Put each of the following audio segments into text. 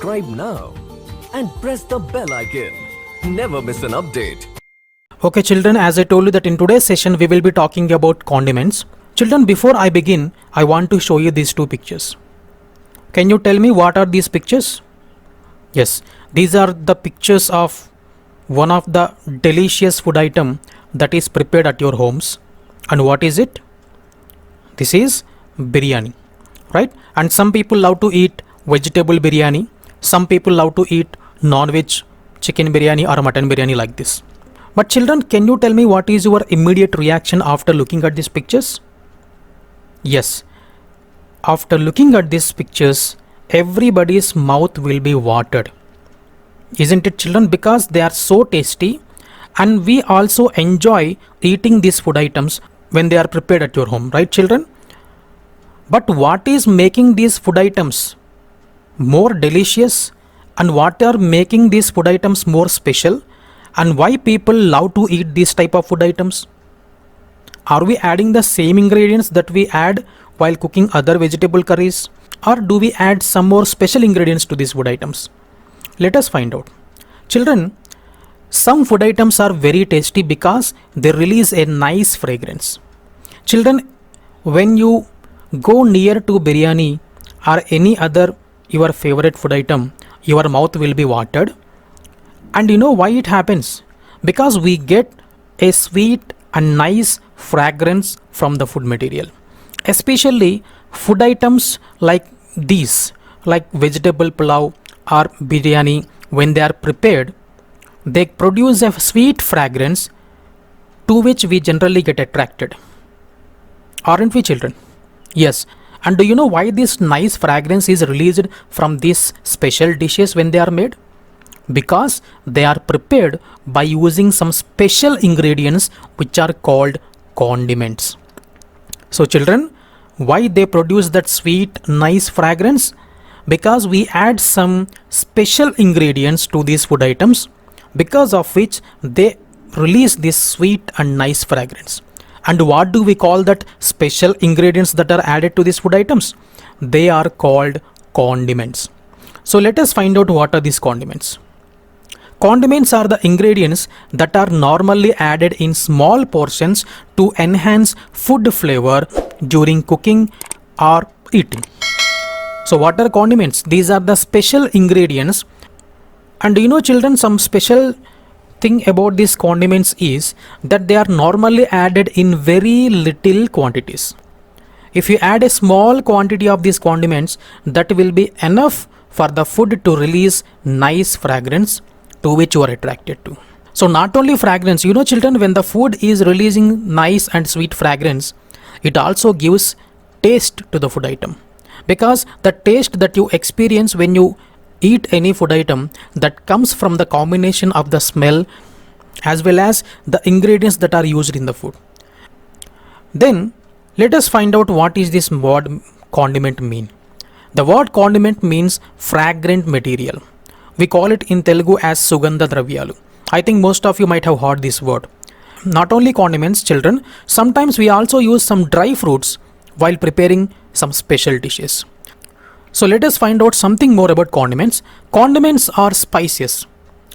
subscribe now and press the bell icon. Never miss an update. Okay children, as I told you that in today's session we will be talking about condiments. Children, before I begin, I want to show you these two pictures. Can you tell me what are these pictures? Yes, these are the pictures of one of the delicious food item that is prepared at your homes. And what is it? This is biryani, right? And some people love to eat vegetable biryani. Some people love to eat non-veg chicken biryani or mutton biryani like this. But children, can you tell me what is your immediate reaction after looking at these pictures? Yes, after looking at these pictures, everybody's mouth will be watered. Isn't it children? Because they are so tasty and we also enjoy eating these food items when they are prepared at your home, right children? But what is making these food items more delicious and what are making these food items more special and why people love to eat these type of food items? Are we adding the same ingredients that we add while cooking other vegetable curries, or do we add some more special ingredients to these food items? Let us find out. Children, some food items are very tasty because they release a nice fragrance. Children, when you go near to biryani or any other your favorite food item, your mouth will be watered. And you know why it happens? Because we get a sweet and nice fragrance from the food material. Especially food items like these, like vegetable pulao or biryani, when they are prepared, they produce a sweet fragrance to which we generally get attracted. Aren't we children? Yes. And do you know why this nice fragrance is released from these special dishes when they are made? Because they are prepared by using some special ingredients which are called condiments. So children, why they produce that sweet, nice fragrance? Because we add some special ingredients to these food items, because of which they release this sweet and nice fragrance. And what do we call that special ingredients that are added to these food items? They are called condiments. So let us find out what are these condiments. Condiments are the ingredients that are normally added in small portions to enhance food flavor during cooking or eating. So what are condiments? These are the special ingredients. And do you know children, some special thing about these condiments is that they are normally added in very little quantities. If you add a small quantity of these condiments, that will be enough for the food to release nice fragrance to which you are attracted to. So not only fragrance, you know children, when the food is releasing nice and sweet fragrance, it also gives taste to the food item. Because the taste that you experience when you eat any food item, that comes from the combination of the smell as well as the ingredients that are used in the food. Then let us find out what is this word condiment mean. The word condiment means fragrant material. We call it in Telugu as Sugandha Dravyalu. I think most of you might have heard this word. Not only condiments, children, sometimes we also use some dry fruits while preparing some special dishes. So let us find out something more about condiments. Condiments are spices.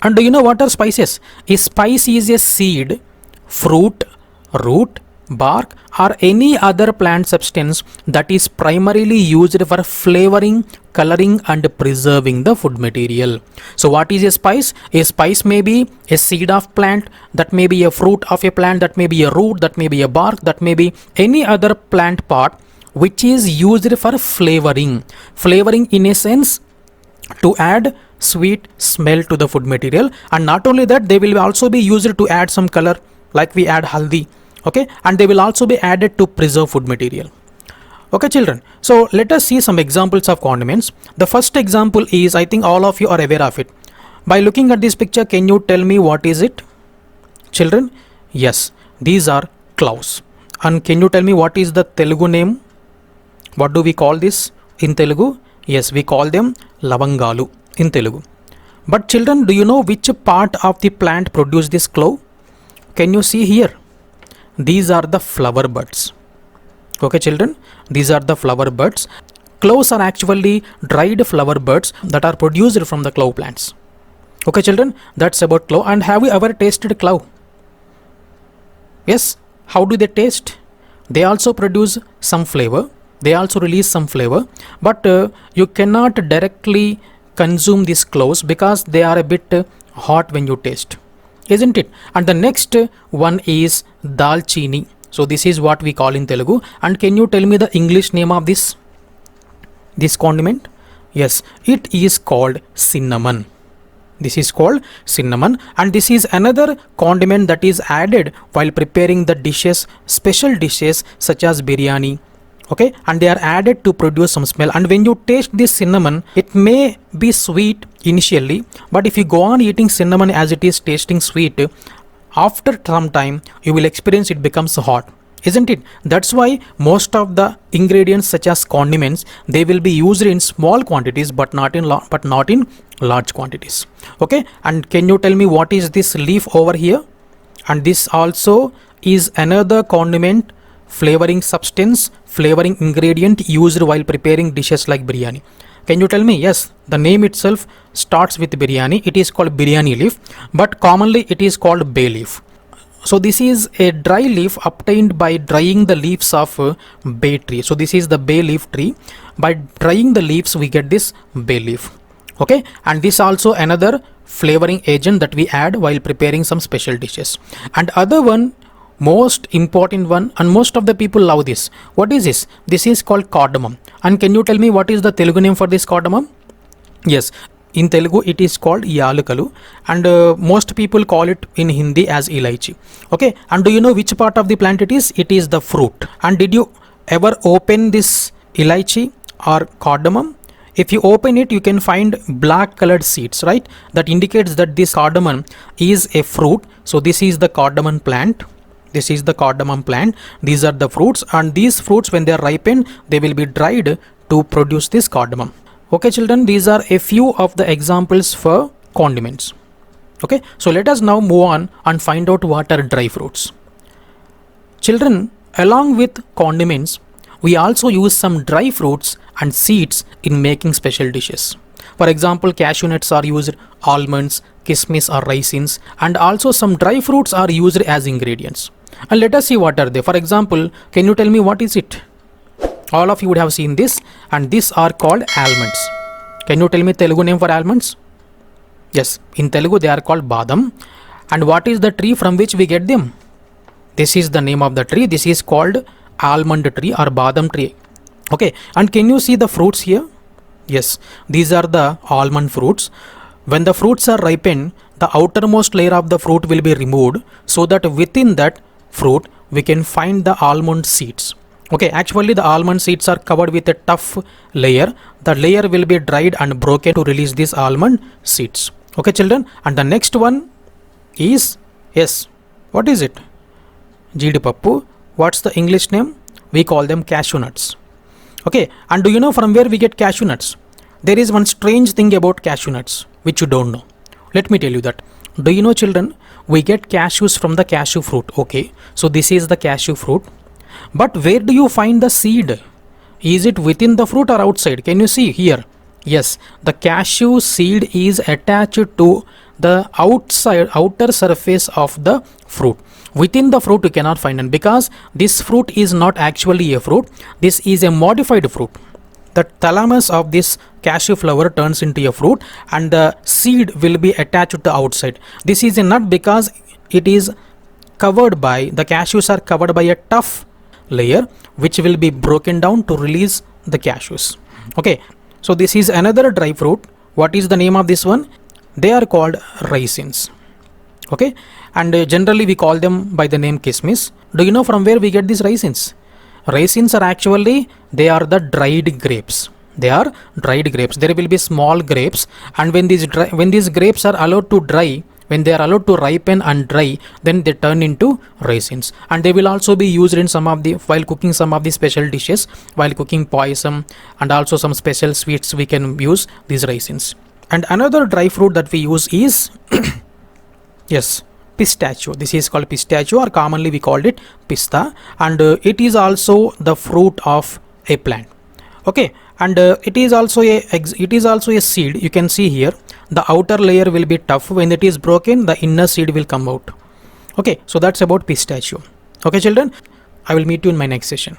And do you know what are spices? A spice is a seed, fruit, root, bark or any other plant substance that is primarily used for flavoring, coloring and preserving the food material. So what is a spice? A spice may be a seed of plant, that may be a fruit of a plant, that may be a root, that may be a bark, that may be any other plant part which is used for flavoring. Flavoring in a sense to add sweet smell to the food material, and not only that, they will also be used to add some color like we add haldi. Okay, and they will also be added to preserve food material. Okay children, so let us see some examples of condiments. The first example is, I think all of you are aware of it. By looking at this picture, can you tell me what is it? Children, yes, these are cloves. And can you tell me what is the Telugu name? What do we call this in Telugu? Yes, we call them lavangalu in Telugu. But children, do you know which part of the plant produce this clove? Can you see here? These are the flower buds. Okay children, these are the flower buds. Cloves are actually dried flower buds that are produced from the clove plants. Okay children, that's about clove. And have you ever tasted clove? Yes. How do they taste? They also produce some flavor. They also release some flavor, but you cannot directly consume these cloves because they are a bit hot when you taste, isn't it? And the next one is dalchini. So this is what we call in Telugu. And can you tell me the English name of this condiment? Yes, it is called cinnamon. This is called cinnamon, and this is another condiment that is added while preparing the dishes, special dishes such as biryani. Okay, and they are added to produce some smell. And when you taste this cinnamon, it may be sweet initially, but if you go on eating cinnamon as it is tasting sweet, after some time you will experience it becomes hot, isn't it? That's why most of the ingredients such as condiments, they will be used in small quantities but not in large quantities. Okay, and can you tell me what is this leaf over here? And this also is another condiment, flavoring substance, flavoring ingredient used while preparing dishes like biryani. Can you tell me? Yes, the name itself starts with biryani. It is called biryani leaf, but commonly it is called bay leaf. So this is a dry leaf obtained by drying the leaves of bay tree. So this is the bay leaf tree. By drying the leaves we get this bay leaf. Okay, and this also another flavoring agent that we add while preparing some special dishes. And other one, most important one, and most of the people love this. What is this? This is called cardamom. And can you tell me what is the Telugu name for this cardamom? Yes, in Telugu it is called yalukalu, and most people call it in Hindi as ilaichi. Okay, and do you know which part of the plant it is? It is the fruit. And did you ever open this ilaichi or cardamom? If you open it, you can find black colored seeds, right? That indicates that this cardamom is a fruit. So this is the cardamom plant. This is the cardamom plant. These are the fruits, and these fruits, when they are ripened, they will be dried to produce this cardamom. Okay children, these are a few of the examples for condiments. Okay, so let us now move on and find out what are dry fruits. Children, along with condiments, we also use some dry fruits and seeds in making special dishes. For example, cashew nuts are used, almonds, kismis or raisins, and also some dry fruits are used as ingredients. And let us see what are they. For example, can you tell me what is it? All of you would have seen this, and these are called almonds. Can you tell me Telugu name for almonds? Yes, in Telugu they are called badam. And what is the tree from which we get them? This is the name of the tree. This is called almond tree or badam tree. Okay, and can you see the fruits here? Yes, these are the almond fruits. When the fruits are ripened, the outermost layer of the fruit will be removed, so that within that fruit we can find the almond seeds. Okay, actually the almond seeds are covered with a tough layer. The layer will be dried and broken to release these almond seeds. Okay children, and the next one is, yes, what is it? Jeedipappu. What's the English name? We call them cashew nuts. Okay, and do you know from where we get cashew nuts? There is one strange thing about cashew nuts which you don't know. Let me tell you that. Do you know children, we get cashews from the cashew fruit. Okay, so this is the cashew fruit. But where do you find the seed? Is it within the fruit or outside? Can you see here? Yes, the cashew seed is attached to the outer surface of the fruit. Within the fruit you cannot find it, because this fruit is not actually a fruit. This is a modified fruit. The thalamus of this cashew flower turns into a fruit, and the seed will be attached to the outside. This is a nut because it is covered by, the cashews are covered by a tough layer which will be broken down to release the cashews. Okay, so this is another dry fruit. What is the name of this one? They are called raisins. Okay, and generally we call them by the name kismis. Do you know from where we get these raisins? Raisins are actually, they are the dried grapes. They are dried grapes. There will be small grapes, and when these grapes are allowed to dry, when they are allowed to ripen and dry, then they turn into raisins. And they will also be used in while cooking some of the special dishes, while cooking poisson and also some special sweets, we can use these raisins. And another dry fruit that we use is yes, pistachio. This is called pistachio, or commonly we called it pista, and it is also the fruit of a plant. Okay, and it is also a seed. You can see here the outer layer will be tough. When it is broken, the inner seed will come out. Okay, so that's about pistachio. Okay children, I will meet you in my next session.